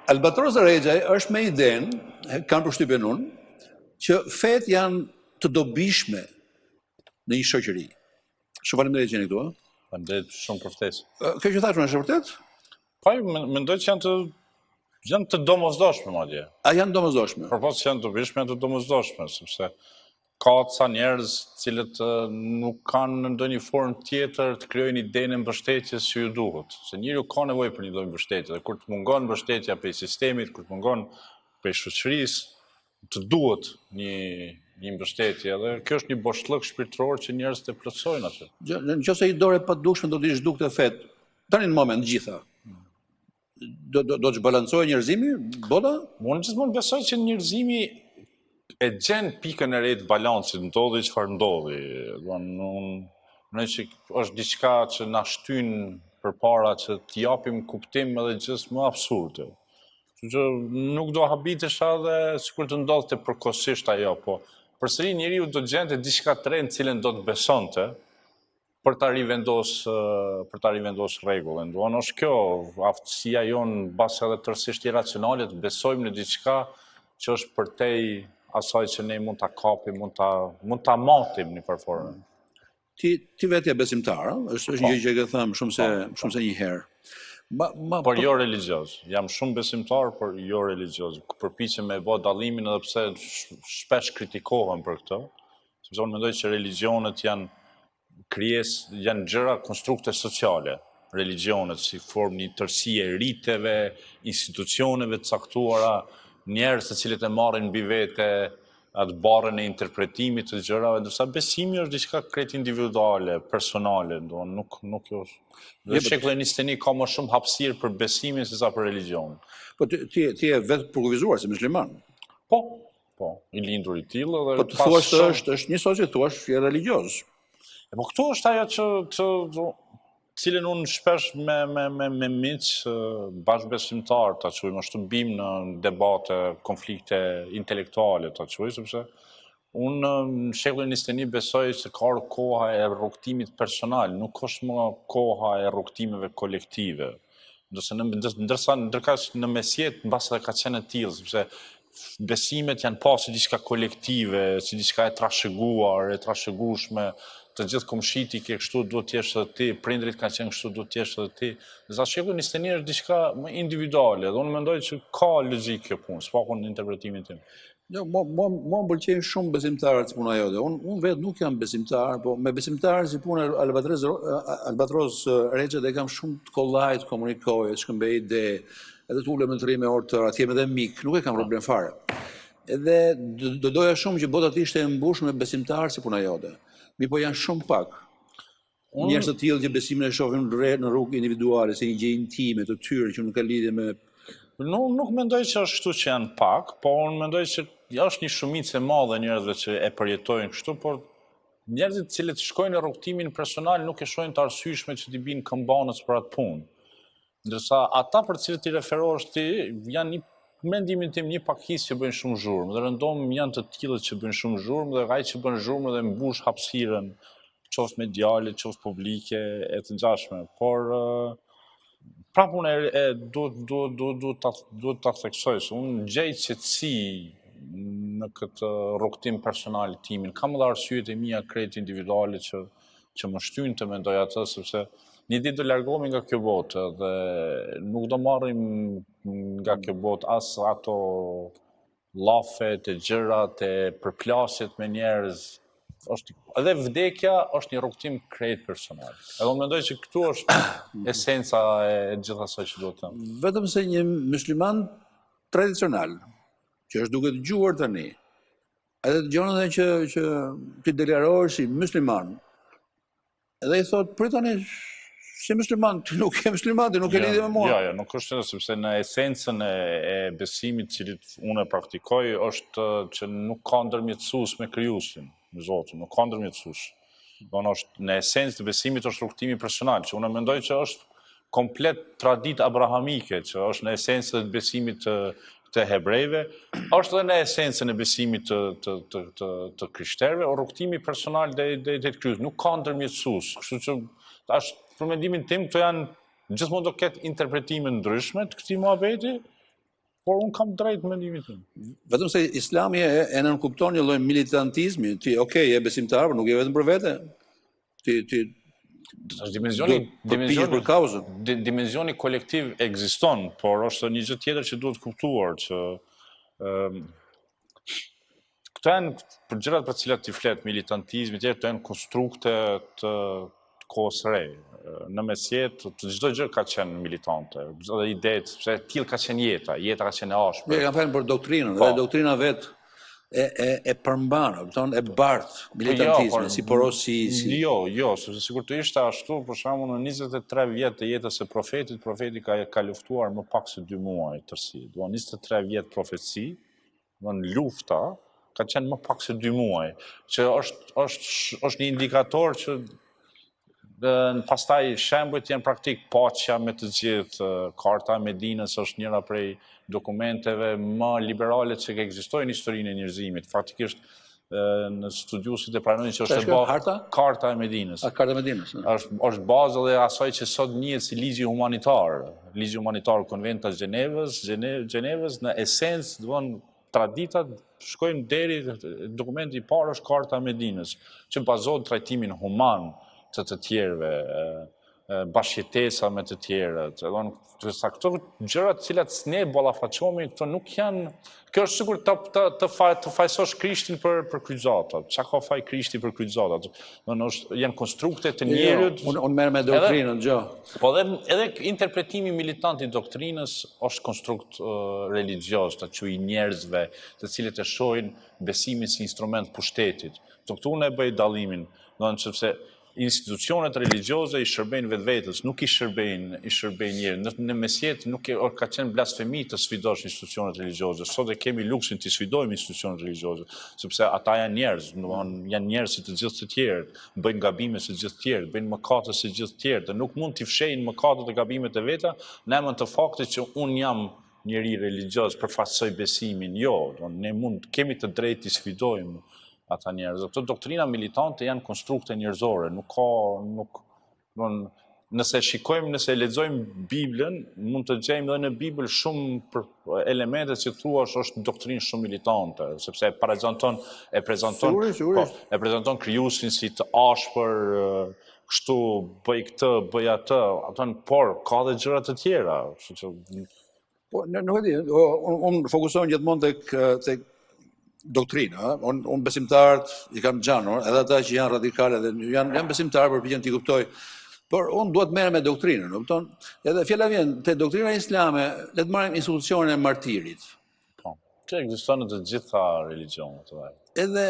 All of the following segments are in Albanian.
Albatros Rexhaj është me idenë, kanë përshtypjen unë, që fetë janë të dobishme në një shoqëri. Shumë faleminderit që jeni këtu. Faleminderit shumë për ftesë. Kjo që thashë është vërtet? Po, mendoj që janë të domosdoshme madje. A janë domosdoshme? Përpos që janë të dobishme, janë të domosdoshme, sepse ka ca njerëz cilët nuk kanë në ndonjë formë tjetër të krijojnë idenë e mbështetjes që ju duhet. Se njeriu ka nevojë për një lloj mbështetje, dhe kur të mungon mbështetja prej sitemit, kur të mungon prej shoqërisë, të duhet një mbështetje, dhe kjo është një boshllëk shpirtëror që njerëzit e plotësojnë atë. Nëse i dore pa dukshme do të zhdukte fetë, tani në moment gjitha. Do të zhbalancojë njerëzimi, bota? Unë gjithmonë besoj që njerëzimi e gjen pikën e re të balancit, ndodhi çfarë ndodhi. Unë që është diçka që na shtyn përpara që të japim kuptim edhe gjës më absurde. Që nuk do habitesha dhe sikur të ndodhte përkohësisht ajo, po përsëri njeriu do gjente diçka të re në cilën do të besonte për ta rivendosur rregullin. Është kjo aftësia jonë bashkë edhe tërësisht irracionale të besojmë në diçka që është përtej asaj që ne mund ta kapim, mund ta matim në përformë. Ti vetë je besimtar, është një gjë që e ke thënë shumë se një herë. Por jo religioz. Jam shumë besimtar, por jo religioz. Përpiqem me bë dallimin edhe pse shpesh kritikohem për këtë, sepse unë mendoj që religionet janë gjëra konstrukte sociale. Religionet si formë një tërësie riteve, institucioneve të caktuara, njerëz të cilët e marrin mbi vete atë barrën e interpretimit të gjërave, ndërsa besimi është diçka krejt individuale, personale, nuk është. Dhe shekulli 21 ka më shumë hapësirë për besimin sesa për religionin. Po ti je vetë përkufizuar si musliman. Po, i lindur i tillë dhe po të thuash është njësoj që thuash je religioz. Po këtu është ajo cilën unë shpesh me miq bashkëbesimtar ta quajmë ashtu bim në debate, konflikte intelektuale ta quaj, sepse unë në shekullin 21 besoj se ka koha e rrugtimit personal, nuk është më koha e rrugtimeve kolektive. Ndërka në mesjet mbas edhe ka qenë e tillë, sepse besimet janë pasur diçka kolektive, si diçka e trashëguar, e trashëgueshme. Të gjithë komshiti ke kështu duhet të jesh edhe ti, prindrit kanë qenë kështu duhet të jesh edhe ti. Dhe shekulli 21 është diçka më individuale, dhe unë mendoj që ka logjikë kjo punë, s'pakun në interpretimin tim. Jo, mua më pëlqejnë shumë besimtarët si puna jote. Unë vetë nuk jam besimtar, po me besimtarë si puna Albatros Rexhaj e kam shumë të kollaj të komunikoj, të shkëmbej ide, edhe të ulem në të rime orë tëra, t'jem edhe mik, nuk e kam problem fare. Edhe do doja shumë që bota ishte e mbushur me besimtarë si puna jote. Mi po janë shumë pak. Njerëz të tillë që besimin e shohin në rrugë individuale, se një gjë intime të tyre që nuk ka lidhje me. Nuk mendoj që është kështu që janë pak, po unë mendoj që është një shumicë e madhe njerëzve që e përjetojnë kështu, por njerëzit cilët shkojnë në rrugtimin personal nuk e shohin të arsyeshme që t'i binë këmbanës për atë punë. Ndërsa ata për cilët i referohesh ti janë mendimin tim një pakisë që bëjnë shumë zhurmë, dhe rëndom janë të tillët që bëjnë shumë zhurmë, dhe ai që bën zhurmë dhe mbush hapësirën, qoftë mediale, qoftë publike, e të ngjashme. Por prapë unë duhet ta theksoj se unë gjej qetësi në këtë rrugtim personal timin. Kam edhe arsyet e mia krejt individuale që më shtyn të mendoj atë, sepse një ditë do largohemi nga kjo botë dhe nuk do marrim nga kjo botë as ato llafet, e gjërat, e përplasjet me njerëz. Edhe vdekja është një rrugtim krejt personal. Edhe unë mendoj që këtu është esenca e gjithë asaj që duhet të them. Vetëm se një musliman tradicional, që është duke dëgjuar tani, edhe dëgjon edhe që ti deklarohesh si musliman, edhe i thot pritani si musliman, ti nuk je musliman, ti nuk e lidhje me mua. Jo, nuk është, sepse në esencën e besimit cilit unë e praktikoj është që nuk ka ndërmjetësues me krijuesin, me Zotin, nuk ka ndërmjetësues. Në esencë të besimit është rrugtimi personal, që unë mendoj që është komplet traditë abrahamike, që është në esencë të besimit të hebrejve, është edhe në esencën e besimit të krishterëve, o rrugtimi personal dhe të krijuesit, nuk ka ndërmjetësues. Kështu që për mendimin tim këto janë gjithmonë do ketë interpretime ndryshme të këtij muhabeti, por unë kam drejt mendimin tim. Vetëm se Islami e nënkupton një lloj militantizmi, ti je besimtar, por nuk je vetëm për vete. Ti përpiqesh për kauzën. Dimensioni kolektiv ekziston, por është një gjë tjetër që duhet kuptuar që këto janë për gjërat për cilat ti flet, militantizmi, këto janë konstrukte të kohës re. Në mesjet, çdo gjë ka qenë militante. Çdo ide, sepse tillë ka qenë jeta ka qenë e ashpër. Ne kam thënë për doktrinën, dhe doktrina vet e përmban, e bart militantizmin si porosi. Jo, sepse sikur të ishte ashtu, për shembull në 23 vjet të jetës së profeti ka luftuar më pak se 2 muaj tërsi. Do 23 vjet profeci, do lufta ka qenë më pak se 2 muaj, që është një indikator që pastaj shembujt janë praktik paqja me të gjithë. Karta e Medinës është njëra prej dokumenteve më liberale që ekzistojnë në historinë e njerëzimit. Faktikisht në studiuesit e pranojnë që është Karta e Medinës. Karta e Medinës. Është bazë dhe asaj që sot njihet si ligji humanitar. Ligji humanitar, Konventa Gjenevës në esencë, traditat shkojnë deri dokumenti i parë është Karta e Medinës, që bazohet në trajtimin human të tjerëve, bashkëjetesa me të tjerët. Këto gjërat cilat ne ballafaqohemi, këto nuk janë. Kjo është sikur të fajsosh Krishtin për kryqëzatat. Çka ka faj Krishti për kryqëzatat? Janë konstrukte të njerëzit. Unë merr me doktrinën, gjë. Po edhe interpretimi militant i doktrinës është konstrukt religjioz, të quaj njerëzve, të cilët e shohin besimin si instrument pushtetit. Këtu unë e bëj dallimin, sepse institucionet religjioze i shërbejnë vetvetes, nuk i shërbejnë njerëz. Në mesjet nuk ka qenë blasfemi të sfidosh institucionet religjioze. Sot e kemi luksin të sfidojmë institucionet religjioze, sepse ata janë njerëz, janë njerëz si të gjithë të tjerë, bëjnë gabime si të gjithë të tjerë, bëjnë mëkate si të gjithë të tjerë, dhe nuk mund t'i fshehin mëkatet e gabimet e veta në emër të faktit që unë jam njeri religjios, përfaqësoj besimin. Jo, ne kemi të drejtë të sfidojmë ata njerëz. Këto doktrina militante janë konstrukte njerëzore, nëse shikojmë, nëse lexojmë Biblën, mund të gjejmë edhe në Bibël shumë elemente që thuash është doktrinë shumë militante, sepse e prezanton krijuesin si të ashpër, kështu bëj këtë, bëj atë, por ka edhe gjëra të tjera. Po, nuk e di, unë fokusohem gjithmonë tek doktrina. Unë besimtarët i kam gjanur, edhe ata që janë radikale dhe janë besimtarë përpiqen t'i kuptoj, por unë duhet merrem me doktrinën, kupton? Edhe fjala vjen te doktrina islame, le të marrim institucionin e martirit. Po, që ekziston në të gjitha religionet. Edhe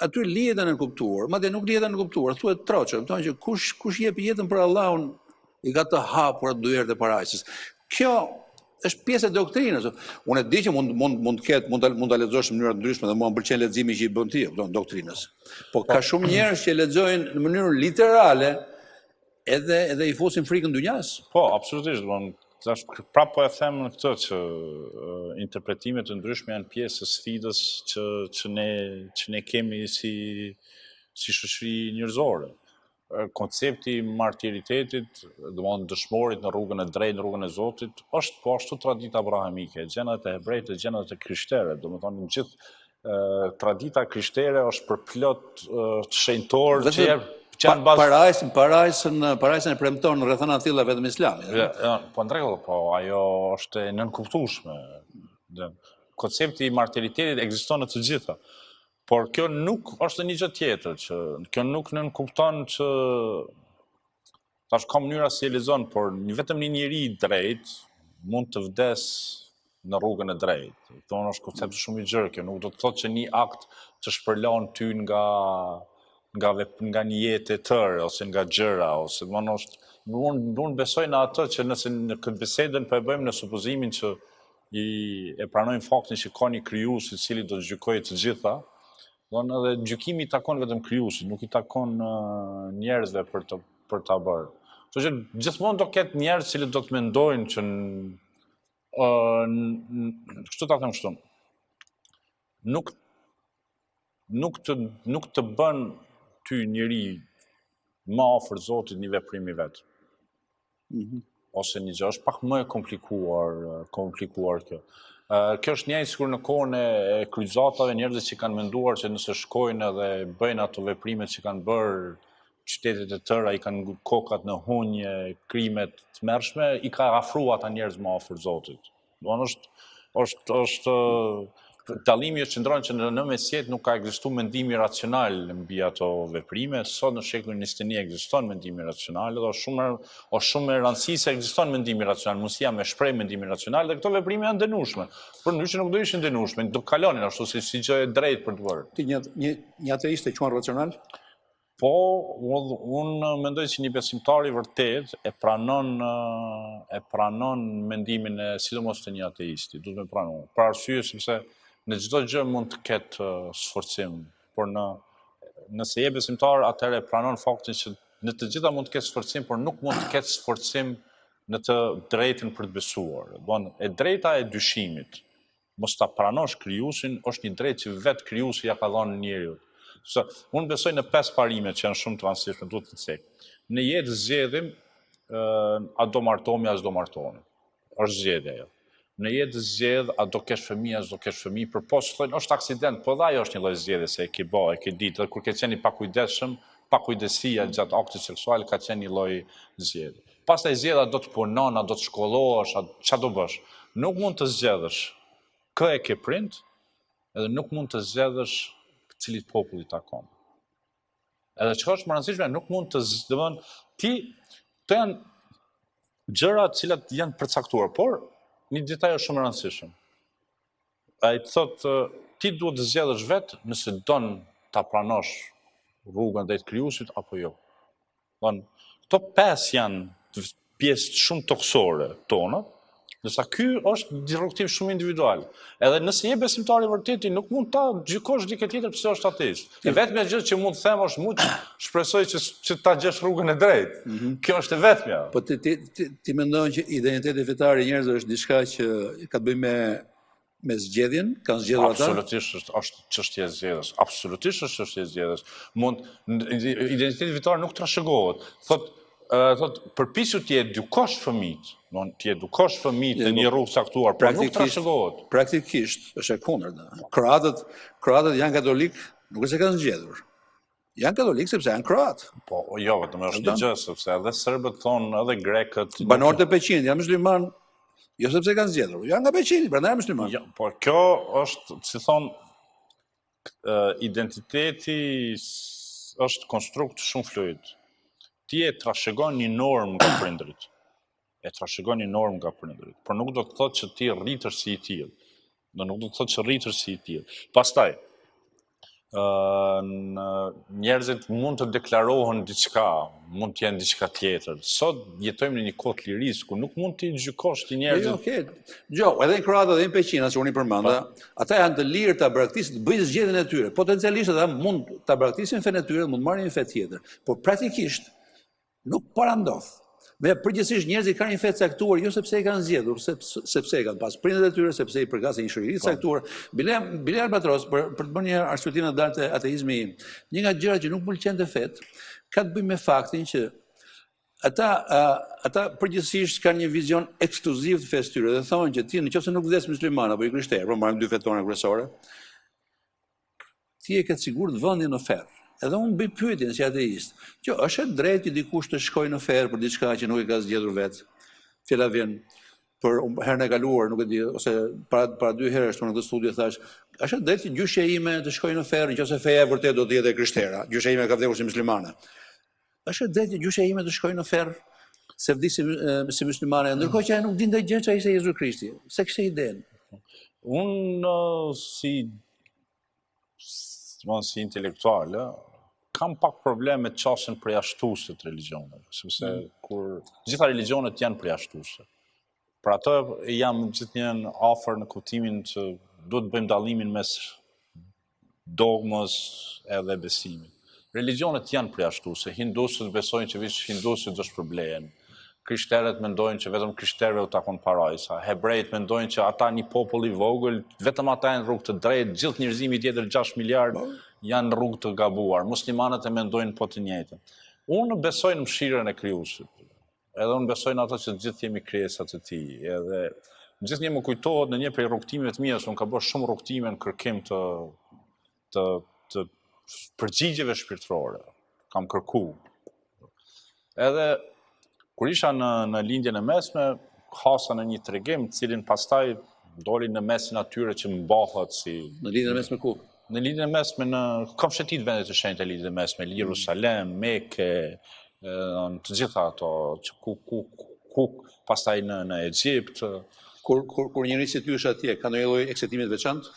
aty lihet në kuptuar, madje nuk lihet në kuptuar, thuhet troçë, kupton që kush jep jetën për Allahun i ka të hapur atë dyert e paraqes. Kjo është pjesë e doktrinës. Unë e di që mund ta lexosh në mënyra të ndryshme dhe mua më pëlqen leximi që i bën ti, doktrinës. Po ka shumë njerëz që lexojnë në mënyrë literale edhe i fusin frikën dynjas. Po, absolutisht. Prapë po e them në këtë që interpretimet të ndryshme janë pjesë e sfidës që ne kemi si shoqëri njerëzore. Koncepti martiritetit, dëshmorit në rrugën e drejtë, në rrugën e Zotit, është po ashtu tradita abrahamike, gjenat e hebrejt e gjenat e krishtere. Domethënë gjithë tradita krishtere është përplot të shenjtor që janë bazë. Parajsën e premton në rrethana të tilla vetëm Islami. Po ndrejtë, po ajo është e nënkuptueshme. Koncepti i martiritetit ekziston në të gjitha. Por kjo nuk është një gjë tjetër, që kjo nuk nënkupton që tash ka mënyra si e lexon, por vetëm një njeri i drejt mund të vdes në rrugën e drejtë. Kjo është koncept shumë i gjerë, kjo nuk do të thotë që një akt të shpërlan ty nga një jetë e tërë, ose nga gjëra, ose unë besoj në atë që nëse në këtë bisedën po e bëjmë në supozimin që e pranojmë faktin që ka një krijues i cili do të gjykojë të gjitha, edhe gjykimi i takon vetëm krijuesit, nuk i takon njerëzve për ta bërë. Kështu që gjithmonë do ketë njerëz që do të mendojnë që kështu ta them kështu. Nuk të bën ty njeri më afër Zotit një veprim i vet. ose një gjë, është pak më e komplikuar kjo. Kjo është njëjtë sikur në kohën e kryqëzatave, njerëzit që kanë menduar që nëse shkojnë edhe bëjnë ato veprimet që kanë bërë qytetet e tëra, i kanë ngul kokat në hunje, krimet të tmerrshme, i ka afruar ata njerëz më afër Zotit. Është dallimi është qëndron që në mesjet nuk ka ekzistuar mendimi racional mbi ato veprime. Sot në shekullin 21 ekziston mendimi racional dhe është shumë e rëndësishme se ekziston mendimi racional, mundësia me shpreh mendimin racional dhe këto veprime janë dënueshme. Por ndryshe nuk do ishin dënueshme, do kalonin ashtu si gjë e drejtë për të bërë. Ti një ateist e quan racional? Po, unë mendoj që një besimtar i vërtet e pranon mendimin e sidomos të një ateisti, duhet me pranon. Për arsye sepse në çdo gjë mund të ketë sforcim, por nëse je besimtar, atëherë pranon faktin që në të gjitha mund të ketë sforcim, por nuk mund të ketë sforcim në të drejtën për të besuar. E drejta e dyshimit, mos ta pranosh krijuesin, është një drejtë që vetë krijuesi ja ka dhënë njeriut. Unë besoj në 5 parimet që janë shumë të rëndësishme, duhet të cek. Në jetë zgjedhim a do martohemi, a s'do martohemi. Është zgjedhja ajo. Në jetë zgjedh a do kesh fëmijë, a s'do kesh fëmijë, përpos thonë është aksident, po dhe ajo është një lloj zgjedhje se e ke bë, e ke ditë, dhe kur ke qenë i pakujdesshëm, pakujdesia gjatë aktit seksual ka qenë një lloj zgjedhje. Pastaj zgjedh a do të punon, a do të shkollohesh, ç'a do bësh. Nuk mund të zgjedhësh kë e ke prind, edhe nuk mund të zgjedhësh cilit populli takon. Edhe çka është më e rëndësishme, nuk mund të këto janë gjëra të cilat janë përcaktuar, por një detaj është shumë e rëndësishëm. Ai thotë ti duhet të zgjedhësh vetë nëse don ta pranosh rrugën drejt krijuesit apo jo. Këto 5 janë pjesë shumë toksore tona, ndërsa ky është një rrugtim shumë individual. Edhe nëse je besimtar i vërtetë, nuk mund ta gjykosh dikë tjetër pse është ateist. E vetmja gjë që mund të them është mund të shpresoj që ta gjesh rrugën e drejtë. Kjo është e vetmja. Po ti mendon që identiteti fetar i njerëzve është diçka që ka të bëjë me zgjedhjen, kanë zgjedhur ata? Absolutisht është çështje e zgjedhjes. Absolutisht është çështje e zgjedhjes. Identiteti fetar nuk trashëgohet. Thotë përpiqu ti edukosh fëmijët, ti edukosh fëmijët në një rrugë caktuar, por nuk trashëgohet. Praktikisht është e kundërta. Kroatët janë katolik, nuk është se kanë zgjedhur. Janë katolik sepse janë kroat. Po, jo, vetëm është një gjë, sepse edhe serbët thonë, edhe grekët. Banorët e Peqinit janë musliman, jo sepse kanë zgjedhur. Janë nga Peqini, prandaj janë musliman. Jo, po kjo është, si thonë, identiteti është konstrukt shumë fluid. Ti e trashëgon një normë nga prindërit. Por nuk do të thotë që ti rritesh si i tillë. Pastaj, njerëzit mund të deklarohen diçka, mund të jenë diçka tjetër. Sot jetojmë në një kohë të lirisë ku nuk mund të gjykosh ti njerëzit. Jo, edhe në Kroatë edhe në Peqina, që unë i përmenda, ata janë të lirë ta braktisin, të bëjnë zgjedhjen e tyre. Potencialisht ata mund ta braktisin fenë e tyre, mund marrin një fe tjetër, por praktikisht nuk parandodh. Me përgjithsisht njerëzit kanë një fe të caktuar, jo sepse e kanë zgjedhur, sepse e kanë pas prindërit e tyre, sepse i përkasin një shoqëri të caktuar. Bile Albatros, për të bërë një arsyetim të dartë të ateizmi im, një nga gjërat që nuk pëlqen të fet, ka të bëjë me faktin që ata përgjithsisht kanë një vizion ekskluziv të fesë tyre dhe thonë që ti nëse nuk vdes musliman apo i krishterë, por marrim 2 fetë tona kryesore, ti e ke të sigurt vendin në ferr. Edhe unë bëj pyetjen si ateist, që është e drejtë që dikush të shkojë në ferr për diçka që nuk e ka zgjedhur vetë. Fjala vjen për herën e kaluar, nuk e di, ose para 2 herësh në këtë studio thash, është e drejtë që gjyshja ime të shkojë në ferr nëse feja e vërtet do të jetë e krishtera. Gjyshja ime ka vdekur si muslimane. Është e drejtë që gjyshja ime të shkojë në ferr se vdisi si muslimane, ndërkohë që ai nuk dinte gjë që ishte Jezu Krishti. Se kishte idenë. Unë si intelektual, kam pak probleme me qasjen përjashtuese të religioneve, sepse kur gjitha religionet janë përjashtuese. Për atë jam gjithnjëherë afër në kuptimin që duhet të bëjmë dallimin mes dogmës edhe besimit. Religionet janë përjashtuese, hindusët besojnë që vetëm hindusët do shpërblehen. Krishterët mendojnë që vetëm krishterëve u takon parajsa. Hebrejt mendojnë që ata një popull i vogël, vetëm ata janë rrugë të drejtë, gjithë njerëzimi tjetër 6 miliard janë rrugë të gabuar. Muslimanët e mendojnë po të njëjtën. Unë besoj në mëshirën e krijuesit. edhe unë besoj në ato që gjithë jemi krijesat e tij, edhe gjithnjë më kujtohet në një prej rrugtimeve të mia, se unë ka bërë shumë rrugtime në kërkim të përgjigjeve shpirtërore. Kam kërku. Edhe kur isha në lindjen e mesme, hasa në një tregim, cilin pastaj doli në mesin atyre që mbahet si... Në lindjen e mesme ku? Në lindjen e mesme kam shetit vendet të shenjtë e lindjen e mesme, Jerusalem, Mekë, të gjitha ato, ku pastaj në Egjipt. Kur njëri si ty është atje, ka ndonjë lloj ekzekutimi të veçantë?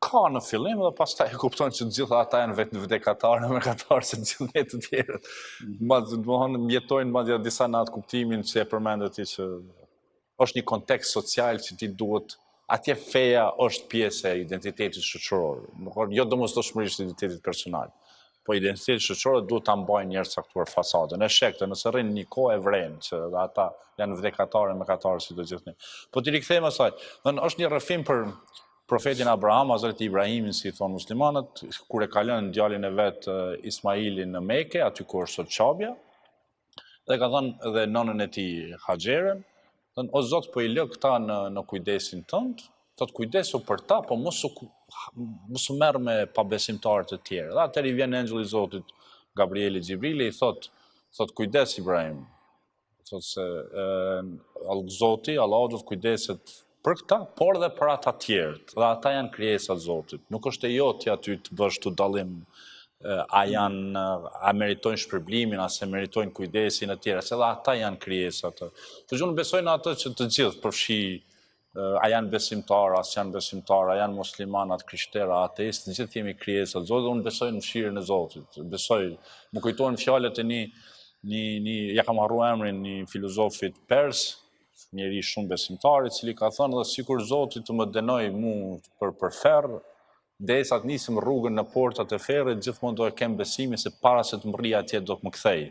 Ka në fillim dhe pastaj e kupton që të gjitha ata janë vetë vdekatarë, mëkatarë se të gjithë ne të tjerët. Mjetojnë madje disa në atë kuptimin që e përmendet ti që është një kontekst social që ti duhet, atje feja është pjesë e identitetit shoqëror. Jo domosdoshmërisht identitetit personal, po identiteti shoqëror duhet ta mbajnë njerëz caktuar fasadën. E shekte, nëse rrin një kohë e vrenë që ata janë vdekatarë, mëkatarë si të gjithë ne. Po ti rikthehem asaj, është një rrëfim për profetin Abraham, Hazreti Ibrahimin, si i thonë muslimanët, kur e ka lënë djalin e vet Ismailin në Mekë, aty ku është sot Qabja, dhe ka thënë edhe nënën e tij Haxherën, thënë, o Zot, po i lë këta në kujdesin tënd, të kujdesu për ta, po mos u merr me pabesimtarët e tjerë. Dhe atëherë i vjen engjulli i Zotit Gabrieli Xhibrili, i thot kujdes Ibrahim. Thot se Zoti, Allahu do të kujdeset për këta, por dhe për ata tjerët. Dhe ata janë krijesat e Zotit. Nuk është e jotja aty të bësh të dallim a meritojnë shpërblimin, a se meritojnë kujdesin e tjera, se dhe ata janë krijesat. Të unë besoj në atë që të gjithë përfshi a janë besimtarë, as janë besimtarë, a janë muslimanat, krishterë, ateistë, të gjithë jemi krijesat e Zotit, dhe unë besoj në mëshirën e Zotit. Besoj, më kujtojnë fjalët e ja kam harruar emrin, një filozofit pers, njeri shumë besimtar, i cili ka thënë dhe sikur Zoti të më dënoi mua për ferr, derisa të nisim rrugën në portat e ferrit, gjithmonë do e kem besimin se para se të mrri atje do të më kthej.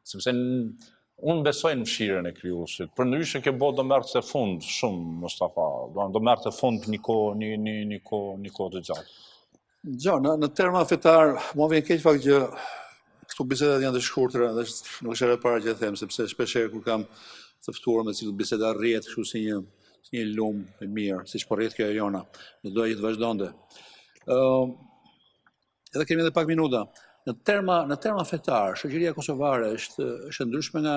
Sepse unë besoj në mëshirën e Krijuesit. Përndryshe kjo botë do merrte të fund shumë, Mustafa, do merrte të fund një kohë të gjatë. Në terma fetar, mua vjen keq fakt që këtu bisedat janë të shkurtra, dhe nuk është e para që e them, sepse shpeshherë kur kam të ftuar me cilët biseda rrjet kështu si një lumë e mirë, siç po rrjet kjo e jona, do doja që të vazhdonte. Edhe kemi edhe pak minuta. Në terma fetar, shoqëria kosovare është ndryshme nga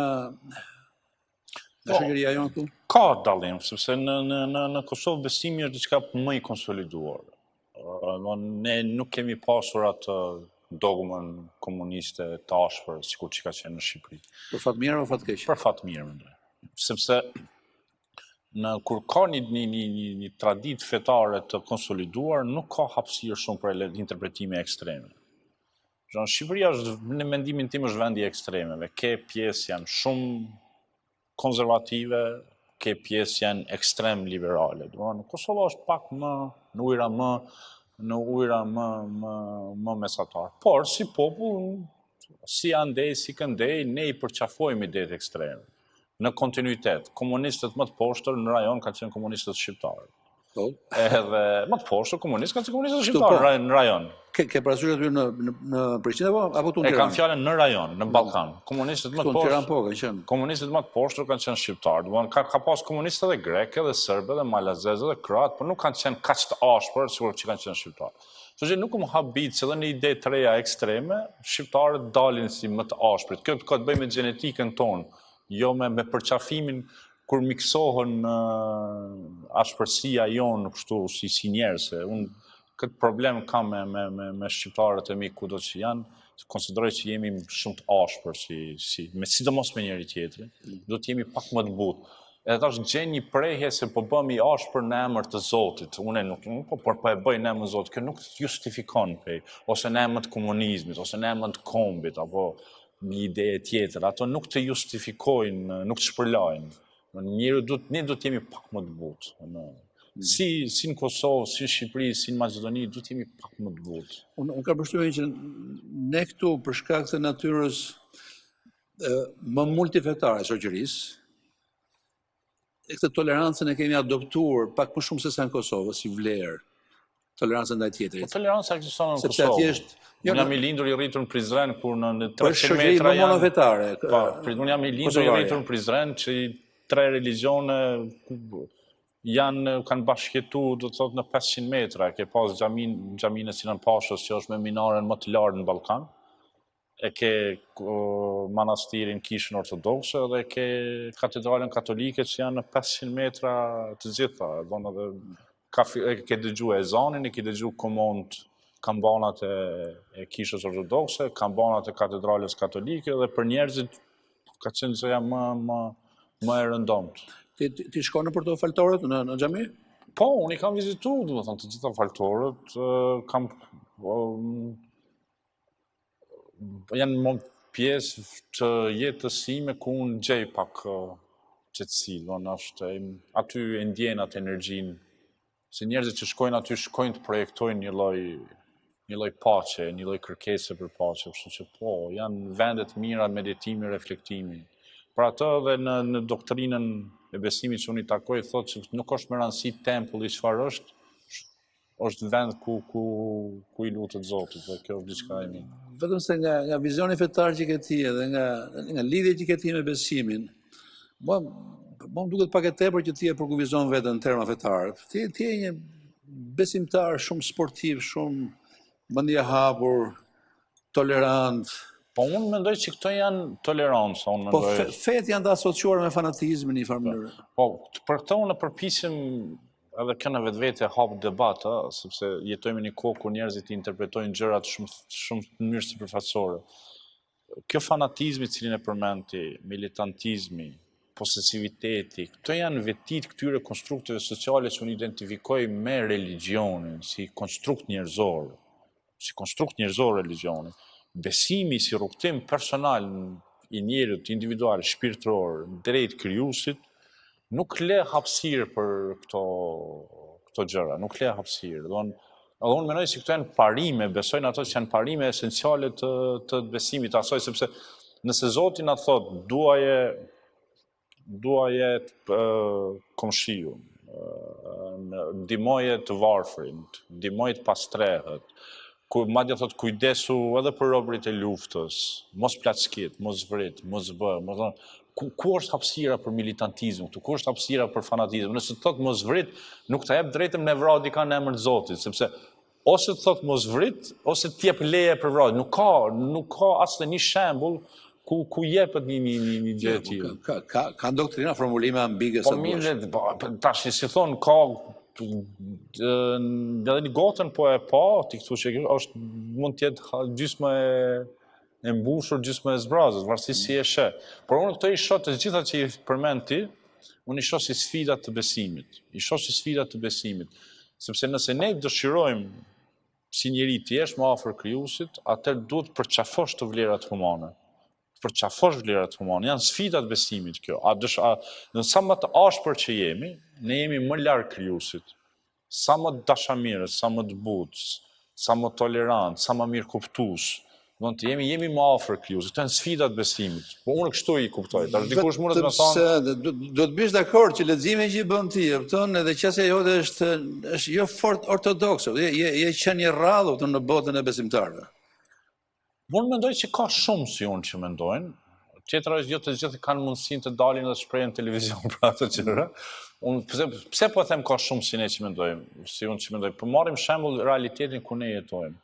shoqëria jonë këtu? Ka dallim, sepse në Kosovë besimi është diçka më i konsoliduar. Ne nuk kemi pasur atë dogmën komuniste të ashpër, sikur që ka qenë në Shqipëri. Për fat mirë apo fat keq? Për fat mirë, mendoj. Sepse kur ka një traditë fetare të konsoliduar, nuk ka hapësirë shumë për interpretime ekstreme. Shqipëria është, në mendimin tim, është vendi ekstremeve. Ke pjesë janë shumë konservative, ke pjesë janë ekstrem liberale. Kosova është pak në ujëra më mesatar. Por, si popull, si andej, si këndej, ne i përqafojmë idetë ekstreme. Në kontinuitet, komunistët më të poshtër në rajon kanë qenë komunistët shqiptarë. Edhe më të poshtër komunistët kanë qenë komunistët shqiptarë në rajon. Ke parasysh aty në Prishtinë apo tu në Tiranë? E kam fjalën në rajon, në Ballkan. Komunistët më të poshtër kanë qenë shqiptarë. Ka pas komunistë edhe grekë, edhe serbë, edhe malazezë, edhe kroatë, por nuk kanë qenë kaq të ashpër sikur që kanë qenë shqiptarë. Kështu që nuk më habit se edhe në ide të reja ekstreme, shqiptarët dalin si më të ashprit. Kjo ka të bëjë me gjenetikën tonë, jo me përqafimin kur miksohen ashpërsia jonë kështu si njerëz. Unë këtë problem kam me shqiptarët e mi kudo që janë, konsideroj që jemi shumë të ashpër, sidomos me njëri tjetrin, do të jemi pak më të butë. Edhe tash gjen një prehje se po bëmi ashpër në emër të Zotit. Unë nuk po e bëj në emër të Zotit. Kjo nuk justifikon ose në emër të komunizmit, ose në emër të kombit, apo një ide tjetër. Ato nuk të justifikojnë, nuk të shpërlajnë. Ne do të jemi pak më të butë. Si në Kosovë, si në Shqipëri, si në Maqedoni, do të jemi pak më të butë. Unë kam përshtypjen që ne këtu, për shkak të natyrës më multifetare e shoqërisë, këtë tolerancën e kemi adoptuar pak më shumë se sa në Kosovë, si vlerë, tolerancën ndaj tjetrit. Po toleranca ekziston në Kosovë. Sepse atje është Unë jam i lindur i rritur në Prizren, kur në Po 300 metra janë... monofetare. Unë jam i lindur i rritur në Prizren, që 3 religione kanë bashkjetu, do të thotë, në 500 metra. Ke pas xhamin e Sinan Pashës, që është me minaren më të lartë në Ballkan. E ke manastirin Kishën Ortodokse dhe ke katedralen katolike që janë në 500 metra të gjitha. Ke dëgju ezanin, e ke dëgju komont kambanat e Kishës Ortodokse, kambanat e katedrales katolike dhe për njerëzit ka qenë që jam më e rëndomt. Ti shkon për të faltorët në xhami? Po, unë i kam vizitu, do të thonë, të gjitha faltorët, janë më pjesë të jetës sime ku unë gjej pak qetësi, aty e ndjen atë energjinë, se njerëzit që shkojnë aty shkojnë të projektojnë një lloj paqe, një lloj kërkese për paqe, kështu që po, janë vendet mira meditimi, reflektimi. Për atë dhe në doktrinën e besimit që unë i takoj, thotë që nuk është me rëndësi tempulli çfarë është vend ku i lutet Zotit, dhe kjo është diçka e mirë. Vetëm se nga vizioni fetar që ke ti edhe nga lidhja që ke ti me besimin, më duket pak e tepër që ti e përkufizon veten në terma fetar. Ti je një besimtar shumë sportiv, shumë mendje hapur, tolerant. Po unë mendoj që këto janë tolerancë. Po fetë janë të asociuar me fanatizmin në një farë mënyrë. Po, për këtë unë përpiqem edhe kjo në vetvete hap debat, sepse jetojmë në një kohë ku njerëzit interpretojnë gjërat shumë në mënyrë sipërfaqësore. Kjo fanatizmi i cilin e përmendti, militantizmi, posesiviteti, këto janë vetit këtyre konstruktive sociale që unë identifikoj me religionin, si konstrukt njerëzor religionin. Besimi si rrugtim personal i njerit individual, shpirtëror, drejt krijuesit, nuk le hapësirë për këto gjëra, nuk le hapësirë. Edhe unë mendoj se këto janë parime, besojnë ato që janë parime esenciale të besimit asaj, sepse nëse Zoti na thotë duaje komshiun, ndihmoje të varfrin, ndihmoje të pastrehet, madje thotë kujdesu edhe për robërit e luftës, mos plaçkit, mos vrit, mos bë, ku është hapësira për militantizëm, ku është hapësira për fanatizëm? Nëse thotë mos vrit, nuk ta jep drejtën me vrarë dikën në emër të Zotit, sepse ose thotë mos vrit, ose të jep leje për vrarje. Nuk ka as një shembull ku jepet një gjë e tillë. Ka doktrina formulime ambigë sa duhet. Po tash si thon ka edhe një gotën po e pa, ti këtu që është mund të jetë gjysmë e mbushur, gjysmë e zbrazur, varësisht si e sheh. Por unë këto i shoh të gjitha që i përmend ti, unë i shoh si sfida të besimit. Sepse nëse ne dëshirojmë si njeri të jesh më afër krijuesit, atëherë duhet përqafosh të vlerat humane. Janë sfidat besimit kjo. Në sa më të ashpër që jemi, ne jemi më larg krijuesit. Sa më dashamirës, sa më të butës, sa më tolerant, sa më mirë kuptues, do të jemi më afër krijuesit. Këto janë sfidat besimit. Po unë kështu i kuptoj. Tash dikush mund të më thonë, do të bish dakord që leximi që i bën ti, kupton, edhe qasja jote është jo fort ortodokse, je qenë një rradhë në botën e besimtarëve. Unë mendoj që ka shumë si unë që mendojnë. Tjetra është jo të gjithë kanë mundësinë të dalin dhe të shprehin televizion për ato gjëra. Pse po them ka shumë si ne që mendojmë, si unë që mendoj. Për marrim shembull realitetin ku ne jetojmë.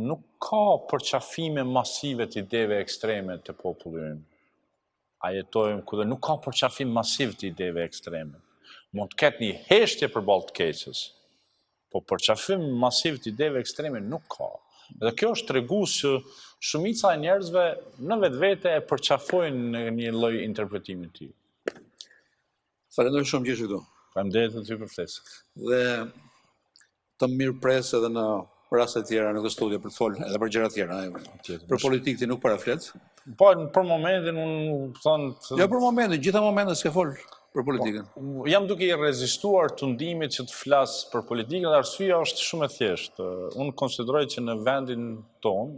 Nuk ka përqafime masive të ideve ekstreme të popullit ynë. A jetojmë ku dhe nuk ka përqafim masiv të ideve ekstreme. Mund të ketë një heshtje përballë të keqes, po përqafim masiv të ideve ekstreme nuk ka. Dhe kjo është tregues që shumica e njerëzve në vetvete e përqafojnë në një lloj interpretimi të tillë. Falenderoj shumë që ishe këtu. Faleminderit ty për ftesë. Dhe të mirëpres edhe në raste të tjera në këtë studio për të folur edhe për gjëra të tjera. Për politikë ti nuk paraflet. Po për momentin unë thon. Jo për momentin, gjitha momentet s'ke fol për politikën. Jam duke i rezistuar tundimit që të flas për politikën dhe arsyeja është shumë e thjeshtë. Unë konsideroj që në vendin tonë,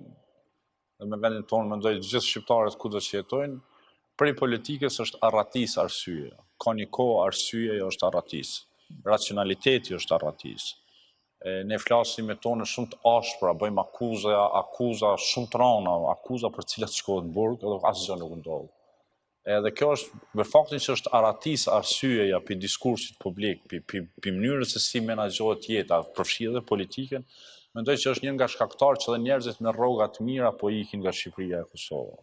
dhe me vendin tonë mendoj gjithë shqiptarët kudo që jetojnë, prej politikës është arratis arsyeja. Ka një kohë arsyeja është arratis. Racionaliteti është arratis. Ne flasim me tone shumë të ashpra, bëjmë akuza shumë të rana, akuza për cilat shkohet në burg, edhe asgjë nuk ndodh. Edhe kjo është, me faktin që është aratis arsyeja për diskursit publik, për mënyrën se si menaxhohet jeta, përfshi edhe politikën, mendoj që është një nga shkaktarët që dhe njerëzit me rroga të mira po ikin nga Shqipëria e Kosovë.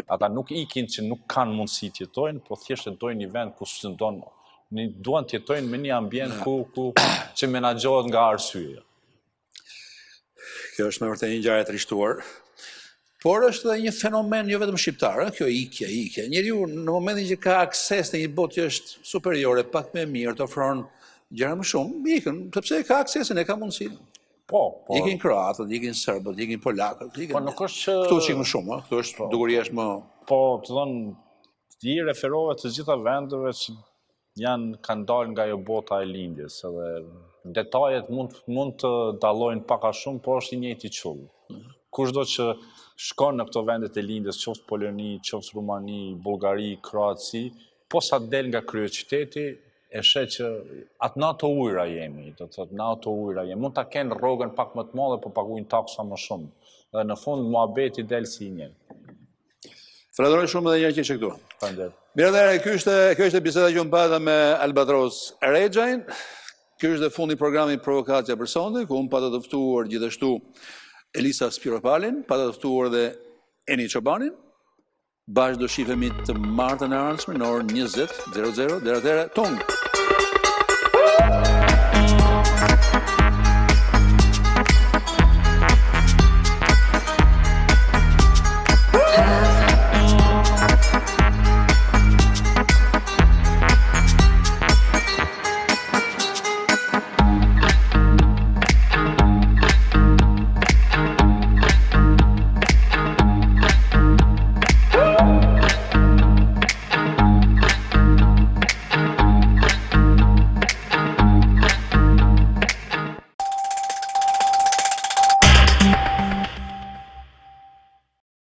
Ata nuk ikin që nuk kanë mundësi të jetojnë, po thjesht jetojnë një vend ku duan të jetojnë me një ambient që menaxhohet nga arsyeja. Kjo është me vërtet një ngjarje e trishtuar. Por është edhe një fenomen jo vetëm shqiptar, kjo ikja. Njeriu në momentin që ka akses në një botë që është superiore, pak më mirë, të ofron gjëra më shumë, ikën, sepse ka aksesin, ka mundësinë. Po. Ikin kroatët, ikin serbët, ikin polakët, Po nuk është që këtu që më shumë, këtu është dukuria është më. Po, të thonë, ti referove të gjitha vendeve që kanë dalë nga jo bota e lindjes, edhe detajet mund të dallojnë pak a shumë, po është i njëjti qull. Kushdo që shkon në këto vendet e lindjes, qoftë Poloni, qoftë Rumani, Bullgari, Kroaci, po sa del nga kryeqyteti, e sheh që atë në ato ujëra jemi, do të thotë në ato ujëra jemi. Mund ta kenë rrogën pak më të madhe, po paguajnë taksa më shumë. Dhe në fund muhabeti del si i njëjtë. Falenderoj shumë edhe një herë që ishe këtu. Faleminderit. Mirë, kjo ishte biseda që unë pata me Albatros Rexhajin. Ky është dhe fundi i programit Provokacija për sonte, ku unë pata të ftuar gjithashtu Elisa Spiropalin, pata të ftuar dhe Eni Çobanin. Bashkë do shihemi të martën e ardhshme në orën 20:00. Deri atëherë, tung!